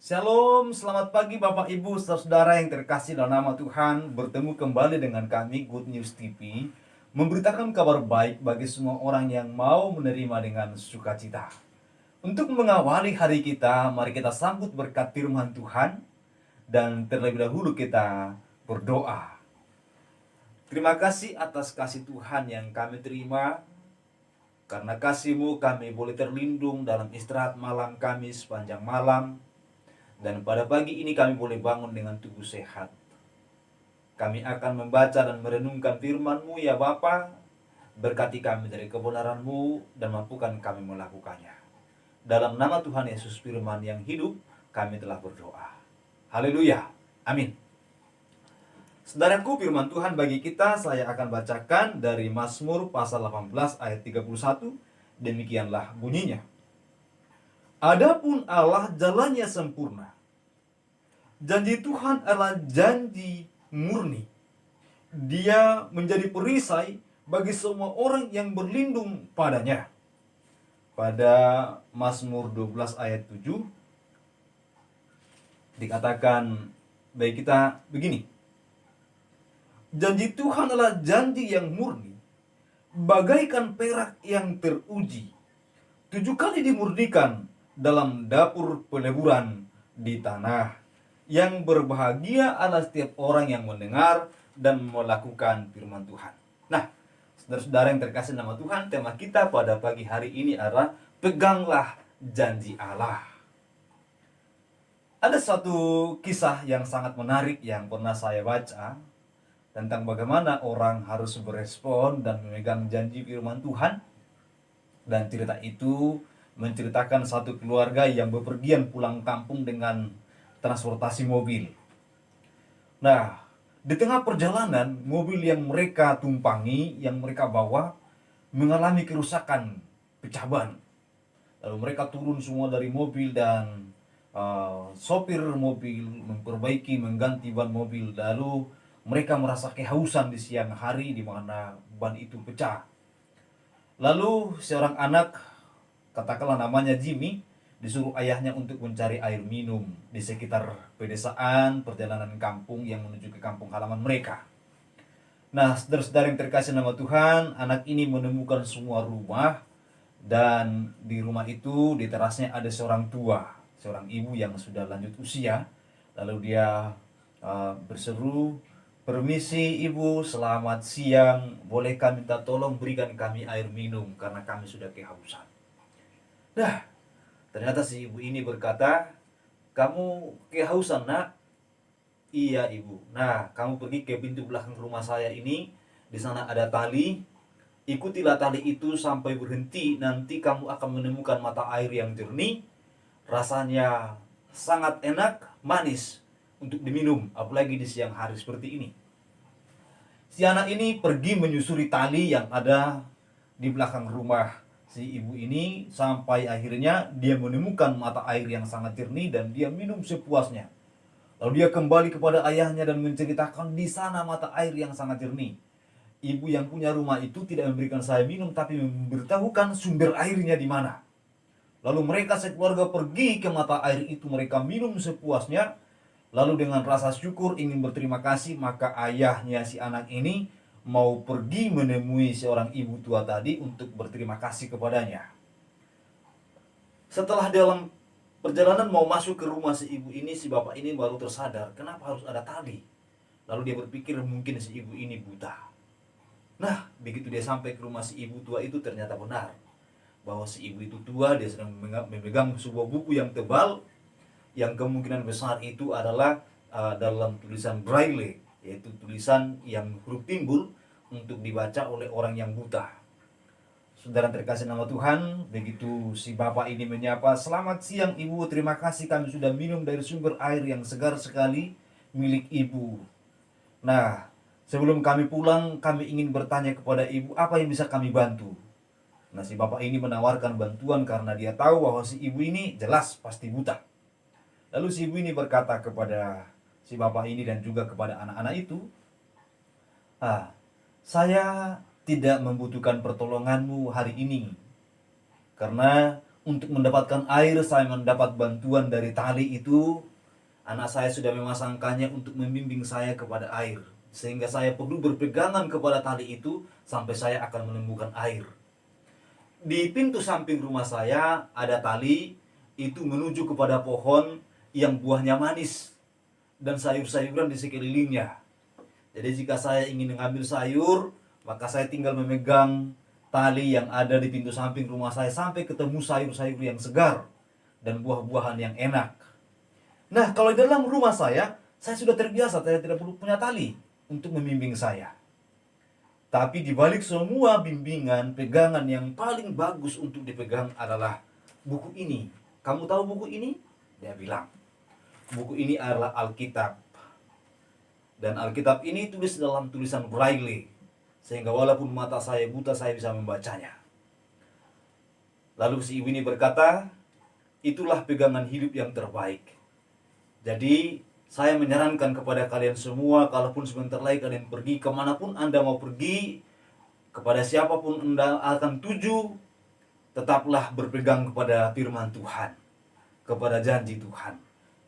Shalom, selamat pagi Bapak Ibu saudara yang terkasih dalam nama Tuhan. Bertemu kembali dengan kami Good News TV, memberitakan kabar baik bagi semua orang yang mau menerima dengan sukacita. Untuk mengawali hari kita, mari kita sambut berkat firman Tuhan. Dan terlebih dahulu kita berdoa. Terima kasih atas kasih Tuhan yang kami terima. Karena kasih-Mu kami boleh terlindung dalam istirahat malam kami sepanjang malam. Dan pada pagi ini kami boleh bangun dengan tubuh sehat. Kami akan membaca dan merenungkan firman-Mu ya Bapa. Berkati kami dari kebenaran-Mu dan mampukan kami melakukannya. Dalam nama Tuhan Yesus firman yang hidup, kami telah berdoa. Haleluya. Amin. Saudaraku, firman Tuhan bagi kita saya akan bacakan dari Mazmur pasal 18 ayat 31. Demikianlah bunyinya. Adapun Allah jalannya sempurna. Janji Tuhan adalah janji murni. Dia menjadi perisai bagi semua orang yang berlindung padanya. Pada Mazmur 12 ayat 7 dikatakan bagi kita begini. Janji Tuhan adalah janji yang murni, bagaikan perak yang teruji, 7 kali dimurnikan dalam dapur peleburan di tanah. Yang berbahagia adalah setiap orang yang mendengar dan melakukan firman Tuhan. Nah, saudara-saudara yang terkasih nama Tuhan, tema kita pada pagi hari ini adalah peganglah janji Allah. Ada satu kisah yang sangat menarik yang pernah saya baca tentang bagaimana orang harus berespon dan memegang janji firman Tuhan. Dan cerita itu menceritakan satu keluarga yang bepergian pulang kampung dengan transportasi mobil. Nah, di tengah perjalanan, mobil yang mereka tumpangi, yang mereka bawa, mengalami kerusakan, pecah ban. Lalu mereka turun semua dari mobil dan sopir mobil memperbaiki, mengganti ban mobil. Lalu mereka merasa kehausan di siang hari di mana ban itu pecah. Lalu seorang anak, katakanlah namanya Jimmy, disuruh ayahnya untuk mencari air minum di sekitar pedesaan perjalanan kampung yang menuju ke kampung halaman mereka. Nah, saudara-saudara yang terkasih nama Tuhan, anak ini menemukan semua rumah. Dan di rumah itu, di terasnya ada seorang tua, seorang ibu yang sudah lanjut usia. Lalu dia berseru, "Permisi ibu, selamat siang, bolehkah minta tolong berikan kami air minum karena kami sudah kehausan." Nah, ternyata si ibu ini berkata, "Kamu kehausan nak?" "Iya ibu." "Nah, kamu pergi ke pintu belakang rumah saya ini, di sana ada tali. Ikutilah tali itu sampai berhenti, nanti kamu akan menemukan mata air yang jernih. Rasanya sangat enak, manis untuk diminum, apalagi di siang hari seperti ini." Si anak ini pergi menyusuri tali yang ada di belakang rumah si ibu ini sampai akhirnya dia menemukan mata air yang sangat jernih dan dia minum sepuasnya. Lalu dia kembali kepada ayahnya dan menceritakan di sana mata air yang sangat jernih. Ibu yang punya rumah itu tidak memberikan saya minum tapi memberitahukan sumber airnya di mana. Lalu mereka sekeluarga pergi ke mata air itu, mereka minum sepuasnya. Lalu dengan rasa syukur ingin berterima kasih, maka ayahnya si anak ini mau pergi menemui seorang ibu tua tadi untuk berterima kasih kepadanya. Setelah dalam perjalanan mau masuk ke rumah si ibu ini, si bapak ini baru tersadar kenapa harus ada tali. Lalu dia berpikir mungkin si ibu ini buta. Nah, begitu dia sampai ke rumah si ibu tua itu, ternyata benar bahwa si ibu itu tua, dia sedang memegang sebuah buku yang tebal, yang kemungkinan besar itu adalah dalam tulisan braille, yaitu tulisan yang huruf timbul untuk dibaca oleh orang yang buta. Saudara terkasih nama Tuhan, begitu si bapak ini menyapa, "Selamat siang ibu, terima kasih kami sudah minum dari sumber air yang segar sekali milik ibu. Nah, sebelum kami pulang, kami ingin bertanya kepada ibu, apa yang bisa kami bantu?" Nah, si bapak ini menawarkan bantuan karena dia tahu bahwa si ibu ini jelas pasti buta. Lalu si ibu ini berkata kepada si bapak ini dan juga kepada anak-anak itu, "Saya tidak membutuhkan pertolonganmu hari ini, karena untuk mendapatkan air, saya mendapat bantuan dari tali itu. Anak saya sudah memasangkannya untuk membimbing saya kepada air, sehingga saya perlu berpegangan kepada tali itu sampai saya akan menemukan air. Di pintu samping rumah saya ada tali itu menuju kepada pohon yang buahnya manis dan sayur-sayuran di sekelilingnya. Jadi jika saya ingin mengambil sayur, maka saya tinggal memegang tali yang ada di pintu samping rumah saya sampai ketemu sayur-sayur yang segar dan buah-buahan yang enak. Nah, kalau di dalam rumah saya sudah terbiasa, saya tidak perlu punya tali untuk membimbing saya. Tapi di balik semua bimbingan, pegangan yang paling bagus untuk dipegang adalah buku ini. Kamu tahu buku ini? Dia bilang, buku ini adalah Alkitab. Dan Alkitab ini tulis dalam tulisan Braille, sehingga walaupun mata saya buta, saya bisa membacanya. Lalu si ibu ini berkata, itulah pegangan hidup yang terbaik. Jadi, saya menyarankan kepada kalian semua, kalaupun sebentar lagi kalian pergi, kemanapun Anda mau pergi, kepada siapapun Anda akan tuju, tetaplah berpegang kepada firman Tuhan, kepada janji Tuhan.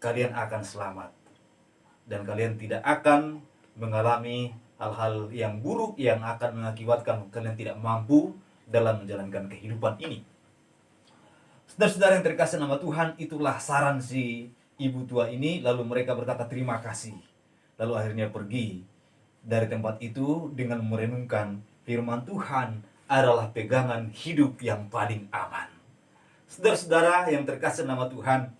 Kalian akan selamat. Dan kalian tidak akan mengalami hal-hal yang buruk yang akan mengakibatkan kalian tidak mampu dalam menjalankan kehidupan ini. Saudara-saudara yang terkasih nama Tuhan, itulah saran si ibu tua ini. Lalu mereka berkata terima kasih. Lalu akhirnya pergi dari tempat itu dengan merenungkan firman Tuhan adalah pegangan hidup yang paling aman. Saudara-saudara yang terkasih nama Tuhan,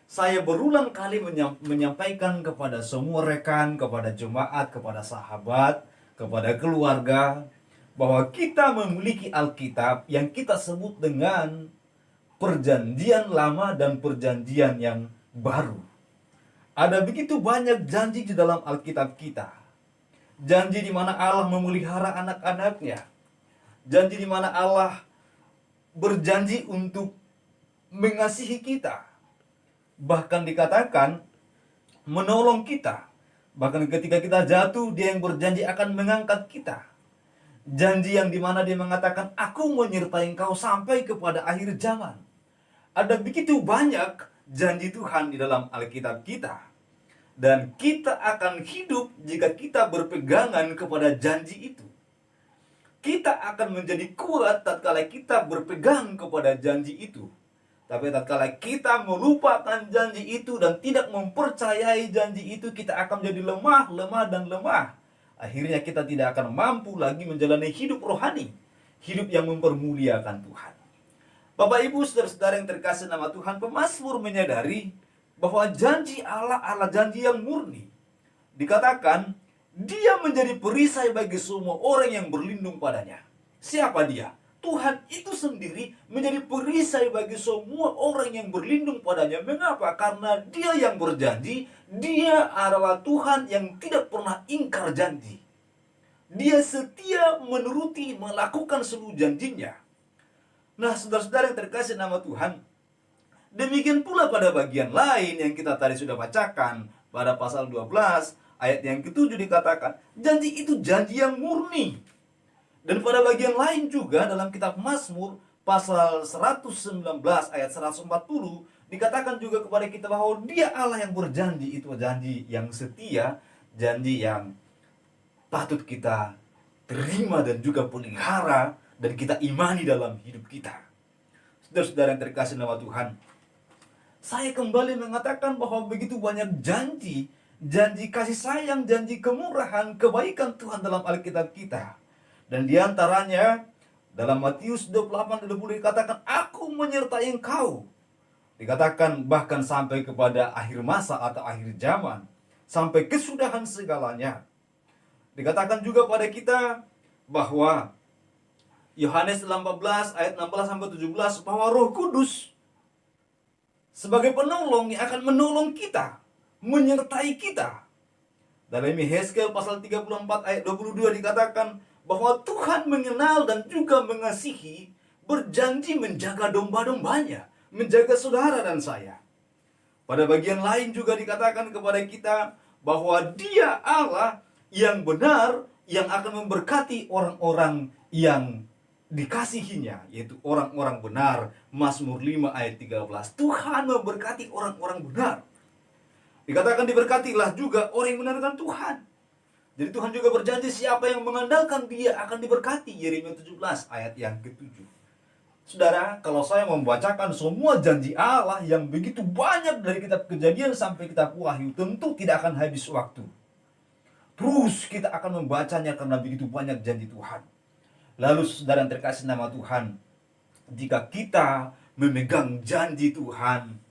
saya berulang kali menyampaikan kepada semua rekan, kepada jemaat, kepada sahabat, kepada keluarga, bahwa kita memiliki Alkitab yang kita sebut dengan perjanjian lama dan perjanjian yang baru. Ada begitu banyak janji di dalam Alkitab kita. Janji di mana Allah memelihara anak-anaknya. Janji di mana Allah berjanji untuk mengasihi kita. Bahkan dikatakan menolong kita. Bahkan ketika kita jatuh, dia yang berjanji akan mengangkat kita. Janji yang dimana dia mengatakan, aku menyertai engkau sampai kepada akhir zaman. Ada begitu banyak janji Tuhan di dalam Alkitab kita. Dan kita akan hidup jika kita berpegangan kepada janji itu. Kita akan menjadi kuat tatkala kita berpegang kepada janji itu. Tapi tatkala kita melupakan janji itu dan tidak mempercayai janji itu, kita akan menjadi lemah. Akhirnya kita tidak akan mampu lagi menjalani hidup rohani, hidup yang mempermuliakan Tuhan. Bapak Ibu, saudara-saudara yang terkasih nama Tuhan, pemazmur menyadari bahwa janji Allah adalah janji yang murni. Dikatakan, dia menjadi perisai bagi semua orang yang berlindung padanya. Siapa dia? Tuhan itu sendiri menjadi perisai bagi semua orang yang berlindung padanya. Mengapa? Karena dia yang berjanji, dia adalah Tuhan yang tidak pernah ingkar janji. Dia setia menuruti, melakukan seluruh janjinya. Nah, saudara-saudara yang terkasih nama Tuhan, demikian pula pada bagian lain yang kita tadi sudah bacakan, pada pasal 12, ayat yang ke-7 dikatakan, janji itu janji yang murni. Dan pada bagian lain juga dalam kitab Mazmur pasal 119 ayat 140 dikatakan juga kepada kita bahwa dia Allah yang berjanji, itu janji yang setia, janji yang patut kita terima dan juga pelihara dan kita imani dalam hidup kita. Saudara-saudara yang terkasih nama Tuhan, saya kembali mengatakan bahwa begitu banyak janji, janji kasih sayang, janji kemurahan, kebaikan Tuhan dalam Alkitab kita. Dan diantaranya dalam Matius 28:20 dikatakan, aku menyertai engkau. Dikatakan bahkan sampai kepada akhir masa atau akhir zaman, sampai kesudahan segalanya. Dikatakan juga pada kita bahwa Yohanes 14 ayat 16-17 bahwa Roh Kudus sebagai penolong yang akan menolong kita, menyertai kita. Dalam Yehezkiel pasal 34 ayat 22 dikatakan bahwa Tuhan mengenal dan juga mengasihi, berjanji menjaga domba-dombanya, menjaga saudara dan saya. Pada bagian lain juga dikatakan kepada kita bahwa dia Allah yang benar, yang akan memberkati orang-orang yang dikasihinya, yaitu orang-orang benar. Mazmur 5 ayat 13. Tuhan memberkati orang-orang benar. Dikatakan diberkatilah juga orang yang mengandalkan Tuhan. Jadi Tuhan juga berjanji siapa yang mengandalkan Dia akan diberkati. Yeremia 17 ayat yang ke-7. Saudara, kalau saya membacakan semua janji Allah yang begitu banyak dari kitab Kejadian sampai kitab Wahyu, tentu tidak akan habis waktu. Terus kita akan membacanya karena begitu banyak janji Tuhan. Lalu saudara yang terkasih nama Tuhan, jika kita memegang janji Tuhan,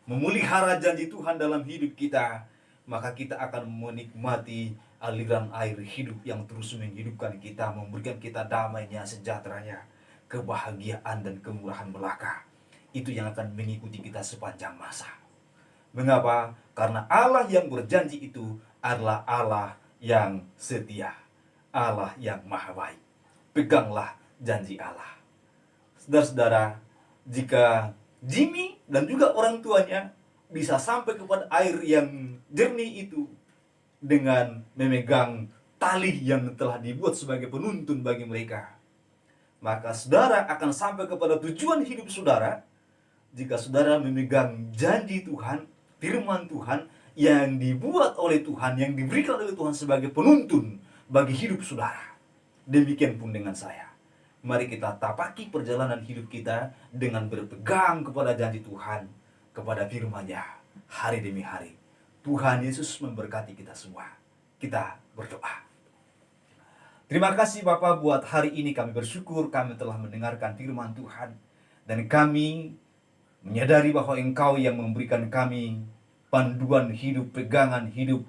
memelihara janji Tuhan dalam hidup kita, maka kita akan menikmati aliran air hidup yang terus menghidupkan kita, memberikan kita damainya, sejahteranya, kebahagiaan dan kemurahan belaka. Itu yang akan mengikuti kita sepanjang masa. Mengapa? Karena Allah yang berjanji itu adalah Allah yang setia, Allah yang maha baik. Peganglah janji Allah. Saudara-saudara, jika Jimmy dan juga orang tuanya bisa sampai kepada air yang jernih itu dengan memegang tali yang telah dibuat sebagai penuntun bagi mereka, maka saudara akan sampai kepada tujuan hidup saudara jika saudara memegang janji Tuhan, firman Tuhan yang dibuat oleh Tuhan, yang diberikan oleh Tuhan sebagai penuntun bagi hidup saudara. Demikian pun dengan saya. Mari kita tapaki perjalanan hidup kita dengan berpegang kepada janji Tuhan, kepada firman-Nya hari demi hari. Tuhan Yesus memberkati kita semua. Kita berdoa. Terima kasih Bapa, buat hari ini kami bersyukur kami telah mendengarkan firman Tuhan. Dan kami menyadari bahwa Engkau yang memberikan kami panduan hidup, pegangan hidup.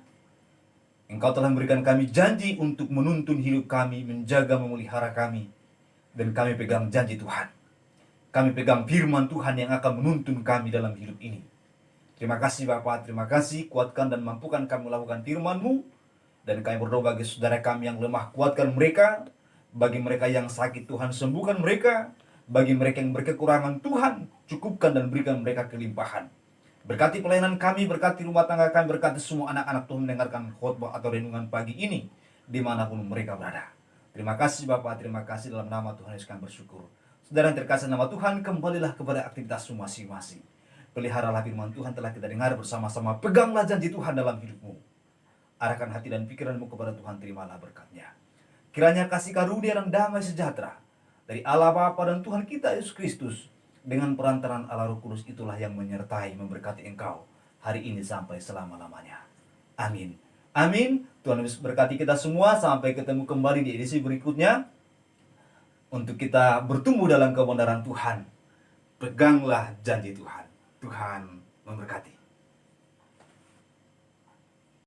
Engkau telah memberikan kami janji untuk menuntun hidup kami, menjaga, memelihara kami. Dan kami pegang janji Tuhan. Kami pegang firman Tuhan yang akan menuntun kami dalam hidup ini. Terima kasih Bapa, terima kasih. Kuatkan dan mampukan kami melakukan firman-Mu. Dan kami berdoa bagi saudara kami yang lemah, kuatkan mereka. Bagi mereka yang sakit, Tuhan sembuhkan mereka. Bagi mereka yang berkekurangan, Tuhan cukupkan dan berikan mereka kelimpahan. Berkati pelayanan kami, berkati rumah tangga kami, berkati semua anak-anak Tuhan mendengarkan khotbah atau renungan pagi ini dimanapun mereka berada. Terima kasih Bapak, terima kasih dalam nama Tuhan Yesus kami bersyukur. Saudara yang terkasih nama Tuhan, kembalilah kepada aktivitasmu masing-masing. Peliharalah firman Tuhan telah kita dengar bersama-sama. Peganglah janji Tuhan dalam hidupmu. Arahkan hati dan pikiranmu kepada Tuhan, terimalah berkat-Nya. Kiranya kasih karunia dan damai sejahtera dari Allah Bapa dan Tuhan kita Yesus Kristus dengan perantaraan Allah Roh Kudus itulah yang menyertai, memberkati engkau hari ini sampai selama-lamanya. Amin. Amin. Tuhan Yesus berkati kita semua. Sampai ketemu kembali di edisi berikutnya untuk kita bertumbuh dalam kebenaran Tuhan. Peganglah janji Tuhan. Tuhan memberkati.